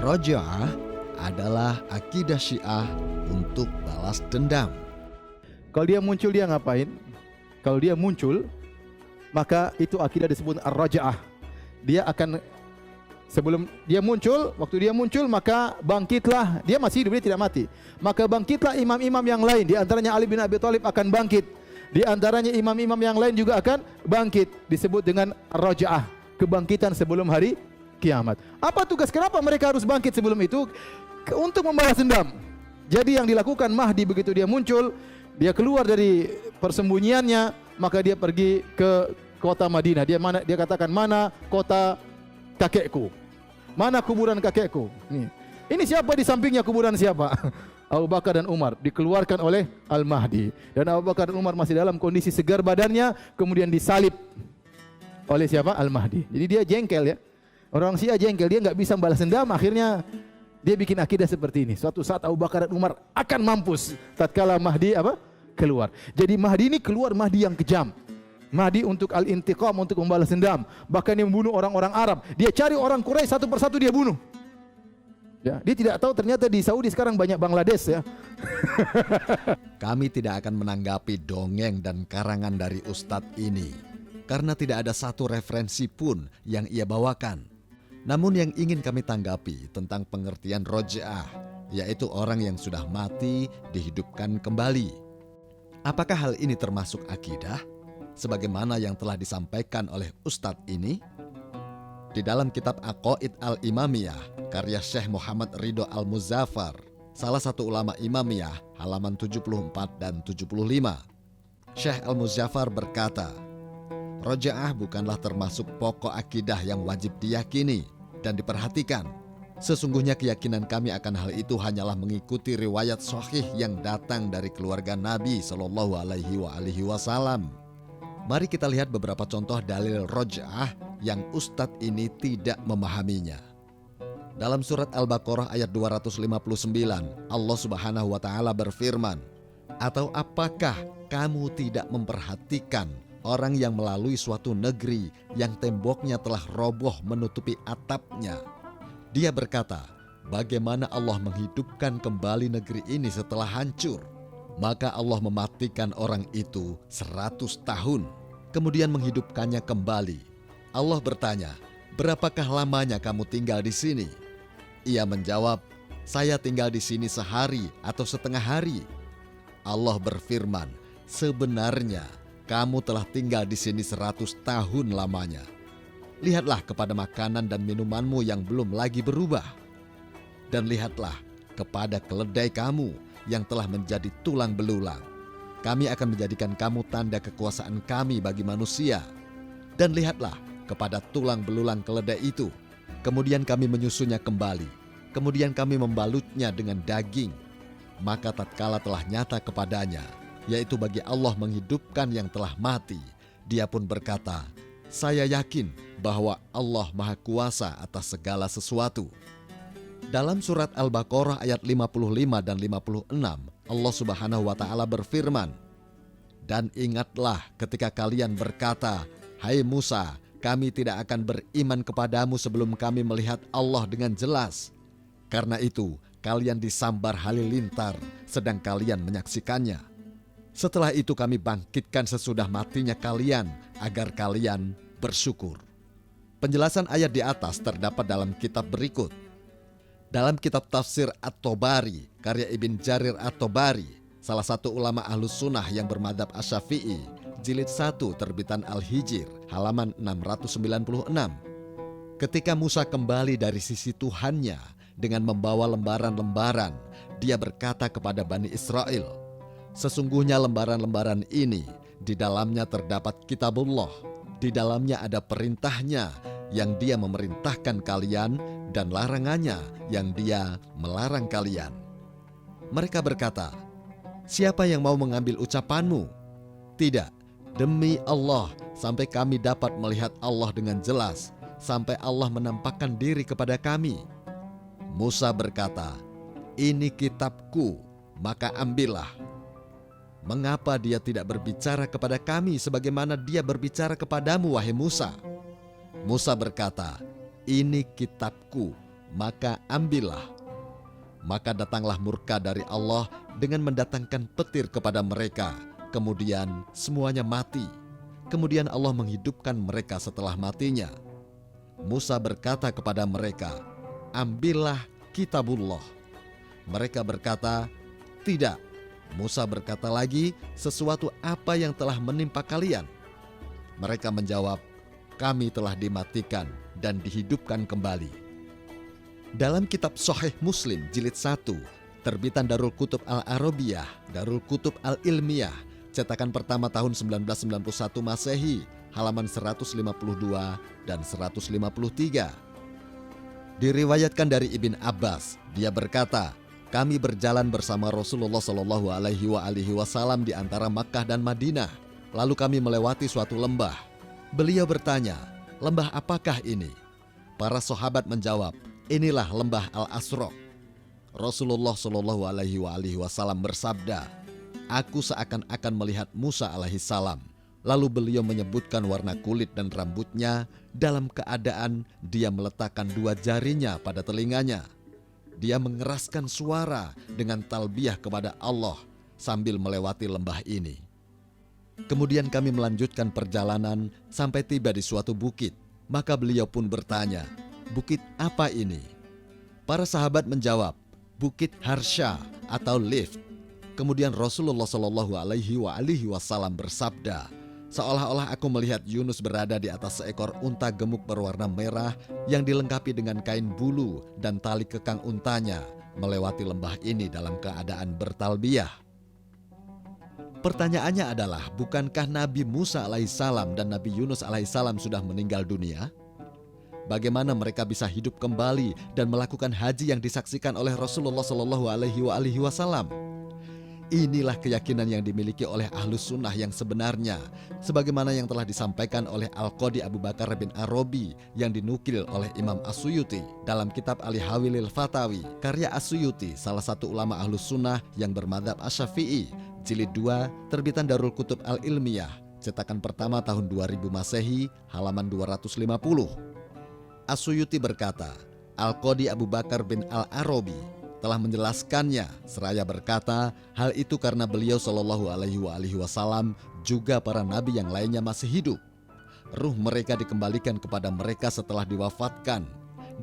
Raja'ah adalah akidah Syiah untuk balas dendam. Kalau dia muncul, dia ngapain? Kalau dia muncul, maka itu akidah disebut ar-raja'ah. Dia akan, sebelum dia muncul, waktu dia muncul maka bangkitlah. Dia masih hidup, dia tidak mati. Maka bangkitlah imam-imam yang lain. Di antaranya Ali bin Abi Thalib akan bangkit. Di antaranya imam-imam yang lain juga akan bangkit. Disebut dengan ar-raja'ah, kebangkitan sebelum hari kiamat. Apa tugas? Kenapa mereka harus bangkit sebelum itu? Untuk membalas dendam. Jadi yang dilakukan Mahdi begitu dia muncul, dia keluar dari persembunyiannya, maka dia pergi ke kota Madinah. Dia katakan, mana kota kakekku? Mana kuburan kakekku? Ini siapa di sampingnya kuburan siapa? Abu Bakar dan Umar. Dikeluarkan oleh Al-Mahdi. Dan Abu Bakar dan Umar masih dalam kondisi segar badannya, kemudian disalib oleh siapa? Al-Mahdi. Jadi dia jengkel ya. Orang Syiah jengkel, dia nggak bisa balas dendam, akhirnya dia bikin akidah seperti ini. Suatu saat Abu Bakar dan Umar akan mampus tatkala Mahdi keluar. Jadi Mahdi ini keluar, Mahdi yang kejam. Mahdi untuk al-intiqam, untuk membalas dendam. Bahkan dia membunuh orang-orang Arab. Dia cari orang Quraisy satu persatu dia bunuh. Ya, dia tidak tahu ternyata di Saudi sekarang banyak Bangladesh ya. Kami tidak akan menanggapi dongeng dan karangan dari Ustadz ini, karena tidak ada satu referensi pun yang ia bawakan. Namun yang ingin kami tanggapi tentang pengertian Raja'ah, yaitu orang yang sudah mati dihidupkan kembali. Apakah hal ini termasuk akidah? Sebagaimana yang telah disampaikan oleh Ustadz ini? Di dalam kitab Aqaid al-Imamiyah, karya Syekh Muhammad Ridho Al-Muzaffar, salah satu ulama Imamiyah, halaman 74 dan 75. Syekh Al-Muzaffar berkata, Raja'ah bukanlah termasuk pokok akidah yang wajib diyakini dan diperhatikan. Sesungguhnya keyakinan kami akan hal itu hanyalah mengikuti riwayat sahih yang datang dari keluarga Nabi Shallallahu Alaihi Wasallam. Mari kita lihat beberapa contoh dalil Raja'ah yang Ustadz ini tidak memahaminya. Dalam surat Al-Baqarah ayat 259, Allah Subhanahu wa Ta'ala berfirman, "Atau apakah kamu tidak memperhatikan orang yang melalui suatu negeri yang temboknya telah roboh menutupi atapnya? Dia berkata, bagaimana Allah menghidupkan kembali negeri ini setelah hancur? Maka Allah mematikan orang itu 100 tahun, kemudian menghidupkannya kembali. Allah bertanya, berapakah lamanya kamu tinggal di sini? Ia menjawab, saya tinggal di sini sehari atau setengah hari. Allah berfirman, sebenarnya kamu telah tinggal di sini 100 tahun lamanya. Lihatlah kepada makanan dan minumanmu yang belum lagi berubah. Dan lihatlah kepada keledai kamu yang telah menjadi tulang belulang. Kami akan menjadikan kamu tanda kekuasaan kami bagi manusia. Dan lihatlah kepada tulang belulang keledai itu. Kemudian kami menyusunnya kembali. Kemudian kami membalutnya dengan daging. Maka tatkala telah nyata kepadanya, yaitu bagi Allah menghidupkan yang telah mati, dia pun berkata, saya yakin bahwa Allah Maha Kuasa atas segala sesuatu. Dalam surat Al-Baqarah ayat 55 dan 56, Allah Subhanahu wa Ta'ala berfirman, dan ingatlah ketika kalian berkata, hai Musa, kami tidak akan beriman kepadamu sebelum kami melihat Allah dengan jelas. Karena itu, kalian disambar halilintar sedang kalian menyaksikannya. Setelah itu kami bangkitkan sesudah matinya kalian agar kalian bersyukur. Penjelasan ayat di atas terdapat dalam kitab berikut. Dalam kitab tafsir At-Tabari, karya Ibn Jarir At-Tabari, salah satu ulama Ahlus Sunnah yang bermadzhab Asy-Syafi'i, jilid 1 terbitan Al-Hijr, halaman 696. Ketika Musa kembali dari sisi Tuhannya dengan membawa lembaran-lembaran, dia berkata kepada Bani Israel, sesungguhnya lembaran-lembaran ini, di dalamnya terdapat kitabullah, di dalamnya ada perintahnya yang dia memerintahkan kalian dan larangannya yang dia melarang kalian. Mereka berkata, siapa yang mau mengambil ucapanmu? Tidak, demi Allah, sampai kami dapat melihat Allah dengan jelas, sampai Allah menampakkan diri kepada kami. Musa berkata, ini kitabku, maka ambillah. Mengapa dia tidak berbicara kepada kami sebagaimana dia berbicara kepadamu, wahai Musa? Musa berkata, ini kitabku, maka ambillah. Maka datanglah murka dari Allah dengan mendatangkan petir kepada mereka. Kemudian semuanya mati. Kemudian Allah menghidupkan mereka setelah matinya. Musa berkata kepada mereka, ambillah kitabullah. Mereka berkata, tidak. Musa berkata lagi, sesuatu apa yang telah menimpa kalian? Mereka menjawab, kami telah dimatikan dan dihidupkan kembali. Dalam kitab Sahih Muslim jilid 1, terbitan Darul Kutub Al-Arabiyah, Darul Kutub Al-Ilmiyah, cetakan pertama tahun 1991 Masehi, halaman 152 dan 153. Diriwayatkan dari Ibn Abbas, dia berkata, kami berjalan bersama Rasulullah Shallallahu Alaihi Wasallam di antara Makkah dan Madinah. Lalu kami melewati suatu lembah. Beliau bertanya, lembah apakah ini? Para sahabat menjawab, inilah lembah Al-Asraq. Rasulullah Shallallahu Alaihi Wasallam bersabda, aku seakan-akan melihat Musa alaihissalam. Lalu beliau menyebutkan warna kulit dan rambutnya dalam keadaan dia meletakkan dua jarinya pada telinganya. Dia mengeraskan suara dengan talbiyah kepada Allah sambil melewati lembah ini. Kemudian kami melanjutkan perjalanan sampai tiba di suatu bukit. Maka beliau pun bertanya, bukit apa ini? Para sahabat menjawab, Bukit Harsha atau Lift. Kemudian Rasulullah Shallallahu Alaihi Wasallam bersabda, seolah-olah aku melihat Yunus berada di atas seekor unta gemuk berwarna merah yang dilengkapi dengan kain bulu dan tali kekang untanya melewati lembah ini dalam keadaan bertalbiyah. Pertanyaannya adalah, bukankah Nabi Musa alaihissalam dan Nabi Yunus alaihissalam sudah meninggal dunia? Bagaimana mereka bisa hidup kembali dan melakukan haji yang disaksikan oleh Rasulullah Shallallahu Alaihi Wasallam? Inilah keyakinan yang dimiliki oleh Ahlus Sunnah yang sebenarnya, sebagaimana yang telah disampaikan oleh Al-Qadi Abu Bakar bin Arabi yang dinukil oleh Imam As-Suyuti dalam kitab Al-Hawilil Fatawi, karya As-Suyuti, salah satu ulama Ahlus Sunnah yang bermadzhab Asy-Syafi'i, jilid 2, terbitan Darul Kutub Al-Ilmiyah, cetakan pertama tahun 2000 Masehi, halaman 250. As-Suyuti berkata, Al-Qadi Abu Bakar bin Al-Arabi telah menjelaskannya, seraya berkata, hal itu karena beliau Shallallahu Alaihi Wasallam juga para nabi yang lainnya masih hidup. Ruh mereka dikembalikan kepada mereka setelah diwafatkan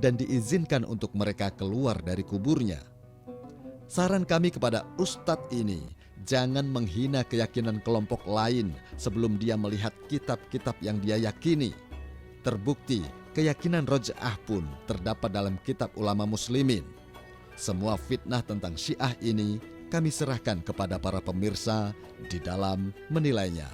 dan diizinkan untuk mereka keluar dari kuburnya. Saran kami kepada ustadz ini, jangan menghina keyakinan kelompok lain sebelum dia melihat kitab-kitab yang dia yakini. Terbukti, keyakinan Roj'ah pun terdapat dalam kitab ulama muslimin. Semua fitnah tentang Syiah ini kami serahkan kepada para pemirsa di dalam menilainya.